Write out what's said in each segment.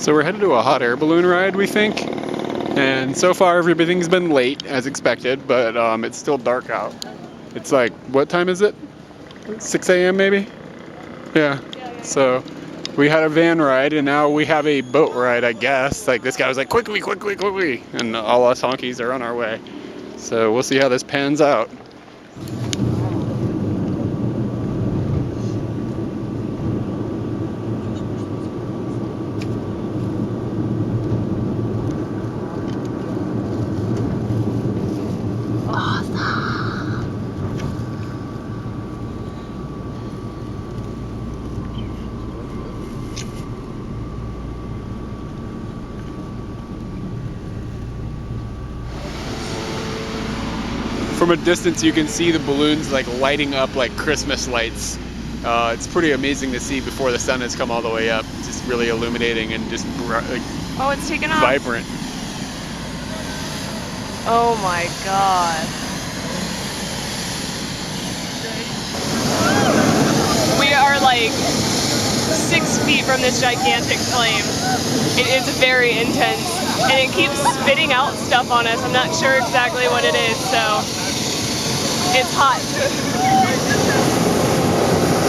So we're headed to a hot air balloon ride, we think. And so far everything's been late as expected, but it's still dark out. It's like, what time is it? 6 a.m. maybe? Yeah. So we had a van ride and now we have a boat ride, I guess. Like this guy was like, quickly, quickly, quickly. And all us honkies are on our way. So we'll see how this pans out. From a distance, you can see the balloons like lighting up like Christmas lights. It's pretty amazing to see before the sun has come all the way up. It's just really illuminating and just like, oh, it's taken off. Vibrant. Oh my god. We are like 6 feet from this gigantic flame. It is very intense and it keeps spitting out stuff on us. I'm not sure exactly what it is, so it's hot.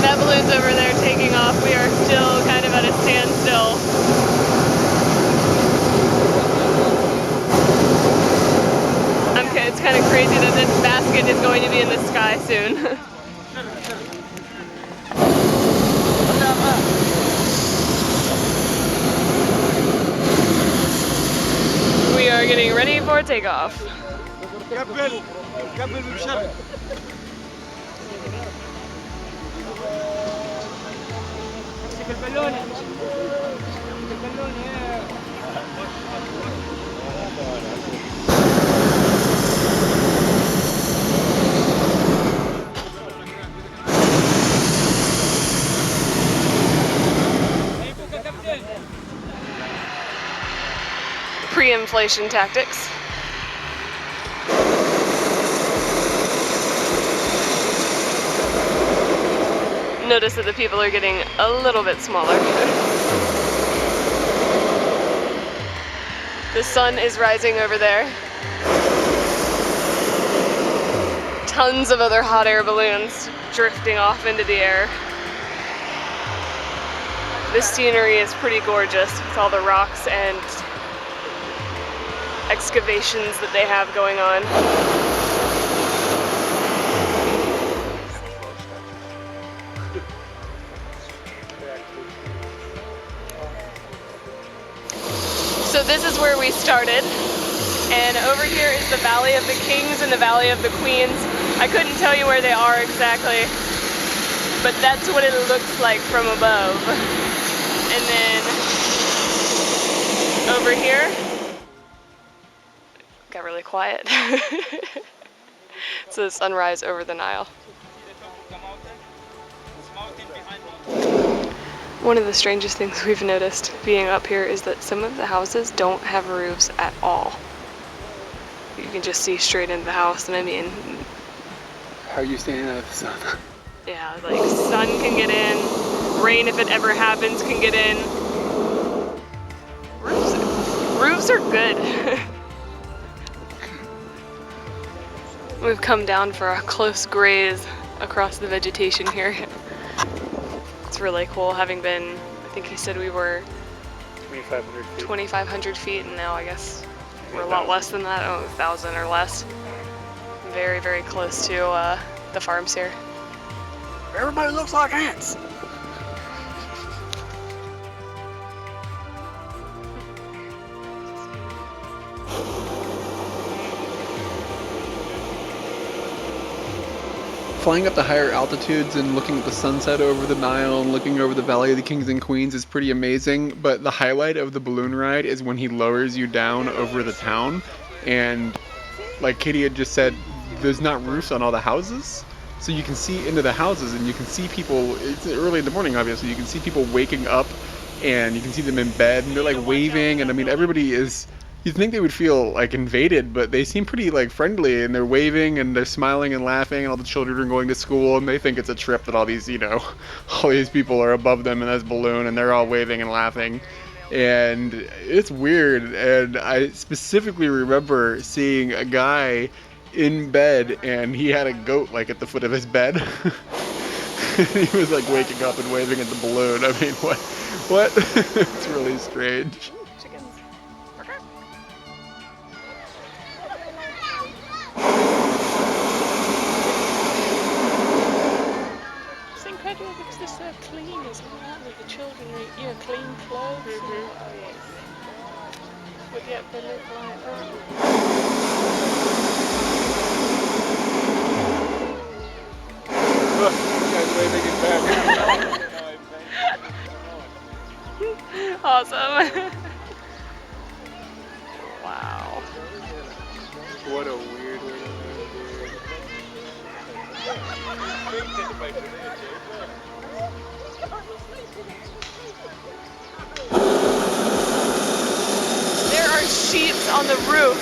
That balloon's over there taking off. We are still kind of at a standstill. It's kind of crazy that this basket is going to be in the sky soon. We are getting ready for takeoff. Pre-inflation tactics. Notice that the people are getting a little bit smaller. The sun is rising over there. Tons of other hot air balloons drifting off into the air. This scenery is pretty gorgeous with all the rocks and excavations that they have going on. So this is where we started, and over here is the Valley of the Kings and the Valley of the Queens. I couldn't tell you where they are exactly, but that's what it looks like from above. And then over here, got really quiet. So the sunrise over the Nile. One of the strangest things we've noticed being up here is that some of the houses don't have roofs at all. You can just see straight into the house, and I mean... How are you standing out of the sun? Yeah, like sun can get in, rain if it ever happens can get in. Roofs are good. We've come down for a close graze across the vegetation here. It's really cool, having been, I think he said we were 2,500 feet, and now I guess we're a lot less than that, 1,000 or less. Very, very close to the farms here. Everybody looks like ants. Flying up to higher altitudes and looking at the sunset over the Nile and looking over the Valley of the Kings and Queens is pretty amazing, but the highlight of the balloon ride is when he lowers you down over the town, and like Katie had just said, there's not roofs on all the houses, so you can see into the houses and you can see people, it's early in the morning obviously, you can see people waking up and you can see them in bed and they're like waving, and I mean everybody is, you'd think they would feel like invaded, but they seem pretty like friendly, and they're waving and they're smiling and laughing, and all the children are going to school and they think it's a trip that all these, you know, all these people are above them in this balloon and they're all waving and laughing. And it's weird. And I specifically remember seeing a guy in bed, and he had a goat like at the foot of his bed. He was like waking up and waving at the balloon. I mean, what? What? It's really strange. Chickens. It's incredible because they're so clean as well, aren't they? The children are, you know, clean clothes. Oh, yes. But yet they look like awesome. Wow. What a weird way There are sheets on the roof.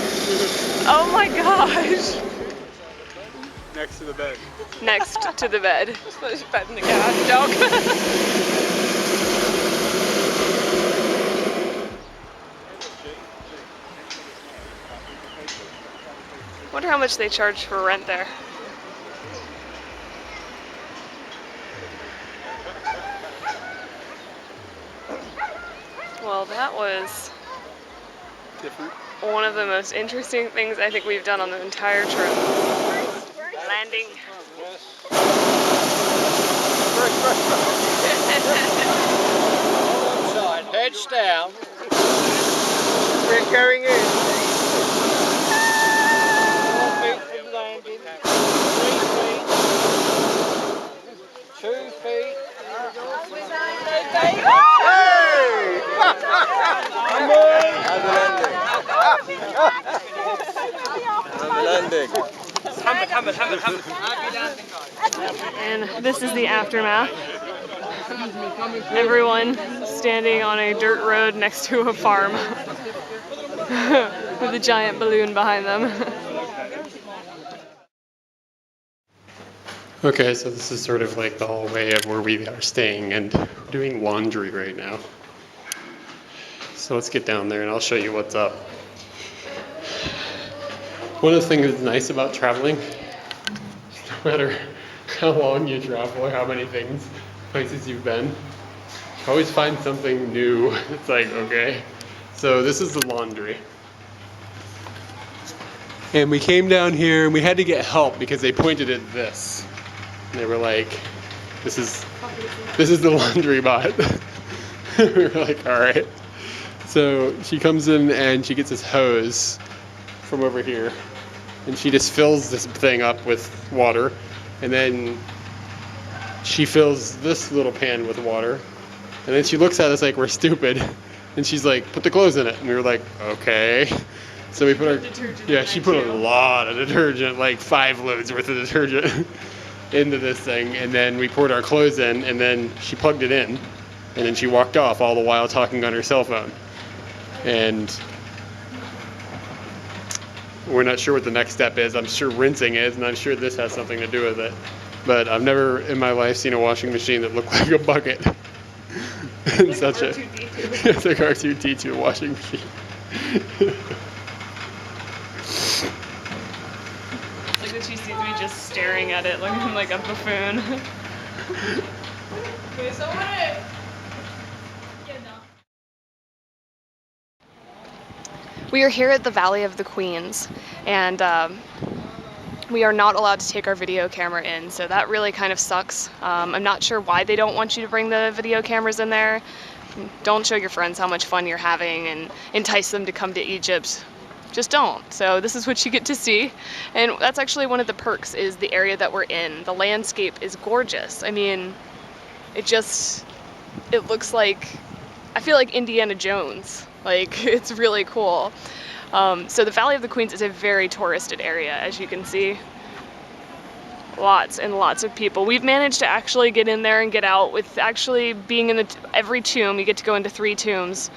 Oh my gosh. Next to the bed. Next to the bed. Just petting the cat dog. Wonder how much they charge for rent there. Well, that was Different. one of the most interesting things I think we've done on the entire trip. Landing. Side, heads down. We're going in. 4 feet from landing. 3 feet. 2 feet. Hey! And this is the aftermath. Everyone standing on a dirt road next to a farm with a giant balloon behind them. Okay, so this is sort of like the hallway of where we are staying, and we're doing laundry right now. So let's get down there and I'll show you what's up. One of the things that's nice about traveling, no matter how long you travel or how many places you've been, you always find something new. It's like, okay. So this is the laundry. And we came down here and we had to get help because they pointed at this. And they were like, this is the laundry bot. We were like, all right. So she comes in and she gets this hose from over here, and she just fills this thing up with water, and then she fills this little pan with water, and then she looks at us like we're stupid, and she's like, put the clothes in it, and we were like, okay. So we put our, she put a lot of detergent, like 5 loads worth of detergent into this thing, and then we poured our clothes in, and then she plugged it in, and then she walked off, all the while talking on her cell phone. And we're not sure what the next step is. I'm sure rinsing is, and I'm sure this has something to do with it. But I've never in my life seen a washing machine that looked like a bucket. It's such a it's like R2D2 washing machine. It's like that she sees me just staring at it looking like a buffoon. Okay, so we are here at the Valley of the Queens, and we are not allowed to take our video camera in, so that really kind of sucks. I'm not sure why they don't want you to bring the video cameras in there. Don't show your friends how much fun you're having and entice them to come to Egypt. Just don't. So this is what you get to see, and that's actually one of the perks, is the area that we're in. The landscape is gorgeous. I mean, it looks like, I feel like Indiana Jones. Like, it's really cool. So the Valley of the Queens is a very touristed area, as you can see. Lots and lots of people. We've managed to actually get in there and get out with actually being in every tomb. You get to go into 3 tombs.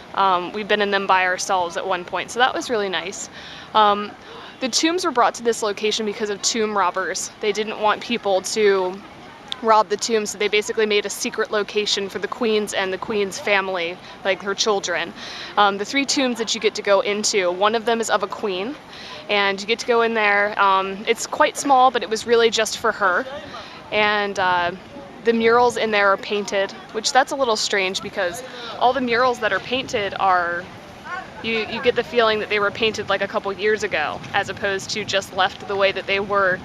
We've been in them by ourselves at one point, so that was really nice. The tombs were brought to this location because of tomb robbers. They didn't want people to rob the tomb, so they basically made a secret location for the queens and the queen's family, like her children. The 3 tombs that you get to go into, one of them is of a queen, and you get to go in there. It's quite small, but it was really just for her. And the murals in there are painted, which that's a little strange because all the murals that are painted are, you get the feeling that they were painted like a couple years ago, as opposed to just left the way that they were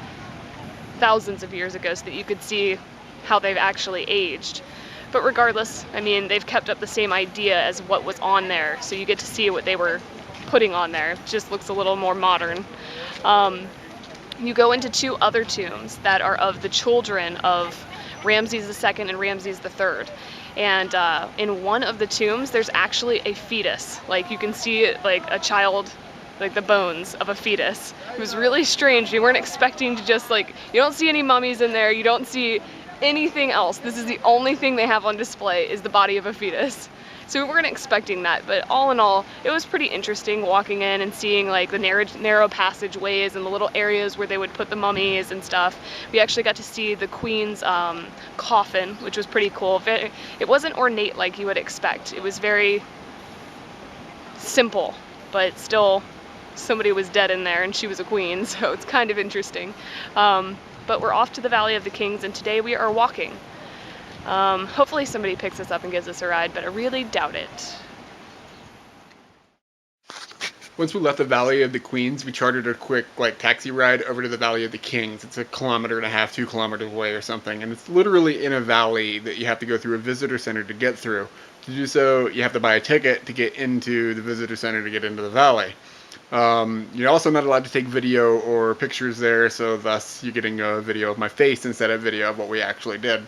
thousands of years ago, so that you could see how they've actually aged. But regardless, I mean, they've kept up the same idea as what was on there, so you get to see what they were putting on there. It just looks a little more modern. You go into 2 other tombs that are of the children of Ramses II and Ramses III. And in one of the tombs, there's actually a fetus. Like, you can see like a child, like the bones of a fetus. It was really strange. You weren't expecting to just like, you don't see any mummies in there, you don't see anything else. This is the only thing they have on display, is the body of a fetus. So we weren't expecting that, but all in all, it was pretty interesting walking in and seeing like the narrow passageways and the little areas where they would put the mummies and stuff. We actually got to see the queen's coffin, which was pretty cool. It wasn't ornate like you would expect. It was very simple, but still somebody was dead in there and she was a queen, so it's kind of interesting. But we're off to the Valley of the Kings, and today we are walking. Hopefully somebody picks us up and gives us a ride, but I really doubt it. Once we left the Valley of the Queens, we chartered a quick taxi ride over to the Valley of the Kings. It's 1.5 kilometers, 2 kilometers away or something, and it's literally in a valley that you have to go through a visitor center to get through. To do so, you have to buy a ticket to get into the visitor center to get into the valley. You're also not allowed to take video or pictures there, so thus you're getting a video of my face instead of video of what we actually did.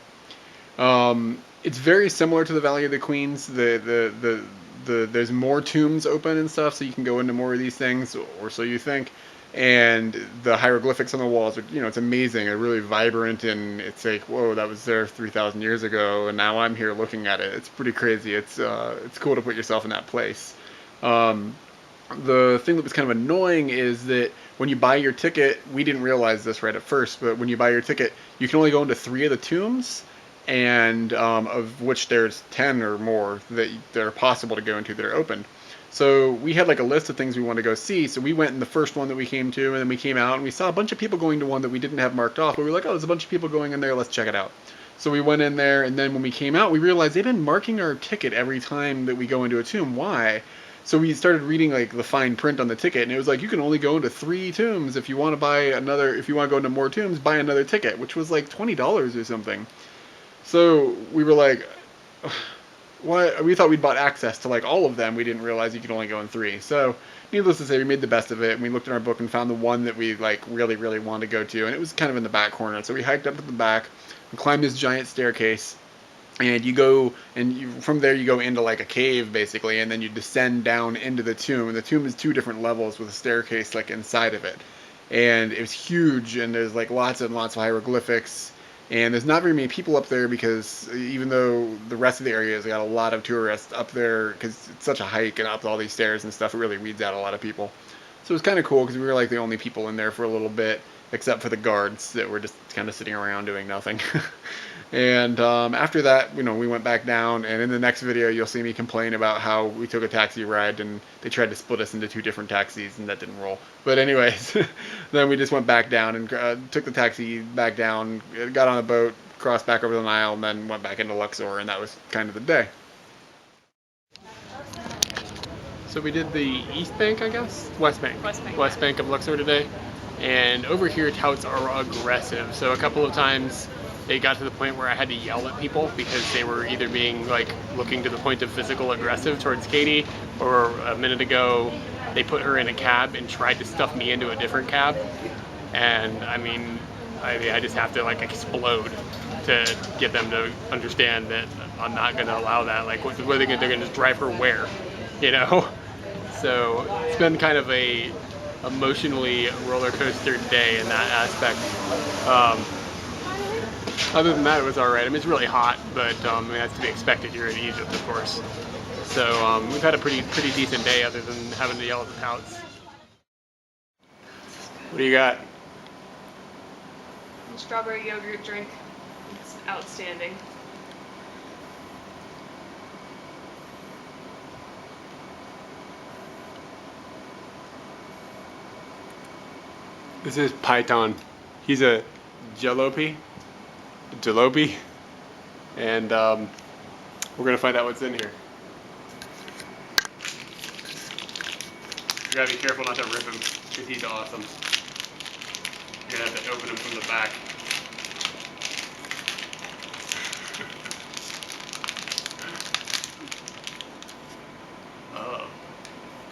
It's very similar to the Valley of the Queens. There's more tombs open and stuff, so you can go into more of these things, or so you think. And the hieroglyphics on the walls are, it's amazing. They're really vibrant, and it's like, whoa, that was there 3,000 years ago, and now I'm here looking at it. It's pretty crazy. It's cool to put yourself in that place. The thing that was kind of annoying is that when you buy your ticket, we didn't realize this right at first, but when you buy your ticket, you can only go into 3 of the tombs, and of which there's 10 or more that are possible to go into that are open. So we had like a list of things we wanted to go see, so we went in the first one that we came to, and then we came out and we saw a bunch of people going to one that we didn't have marked off, but we were like, oh, there's a bunch of people going in there, let's check it out. So we went in there, and then when we came out, we realized they've been marking our ticket every time that we go into a tomb. Why? So we started reading like the fine print on the ticket, and it was like, you can only go into 3 tombs. If you want to go into more tombs, buy another ticket, which was like $20 or something. So we were like, what? We thought we'd bought access to like all of them. We didn't realize you could only go in 3. So needless to say, we made the best of it, and we looked in our book and found the one that we like really, really wanted to go to, and it was kind of in the back corner. So we hiked up to the back and climbed this giant staircase. And you go, and from there you go into like a cave basically, and then you descend down into the tomb. And the tomb is 2 different levels with a staircase like inside of it. And it was huge, and there's like lots and lots of hieroglyphics. And there's not very many people up there because even though the rest of the area has got a lot of tourists up there, because it's such a hike and up all these stairs and stuff, it really weeds out a lot of people. So it was kind of cool because we were like the only people in there for a little bit, except for the guards that were just kind of sitting around doing nothing. And after that, we went back down, and in the next video you'll see me complain about how we took a taxi ride and they tried to split us into 2 different taxis, and that didn't roll. But anyways, then we just went back down and took the taxi back down, got on a boat, crossed back over the Nile, and then went back into Luxor, and that was kind of the day. So we did the East Bank, I guess? West Bank. West Bank of Luxor today. And over here, touts are aggressive. So a couple of times it got to the point where I had to yell at people because they were either being looking to the point of physical aggressive towards Katie, or a minute ago they put her in a cab and tried to stuff me into a different cab. And I just have to explode to get them to understand that I'm not going to allow that. What are they going to do? They're going to just drive her where? So it's been kind of a emotionally roller coaster day in that aspect. Other than that, it was alright. It's really hot, but that's to be expected. You're in Egypt, of course. So we've had a pretty decent day, other than having to yell at the touts. What do you got? Strawberry yogurt drink. It's outstanding. This is Python. He's a jalopy, and we're gonna find out what's in here. You gotta be careful not to rip him, because he's awesome. You're gonna have to open him from the back. Oh.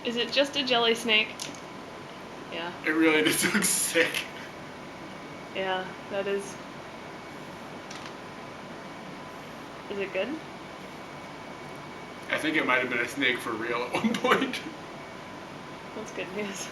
Is it just a jelly snake? Yeah. It really just looks sick. Yeah, that is. Is it good? I think it might have been a snake for real at one point. That's good news.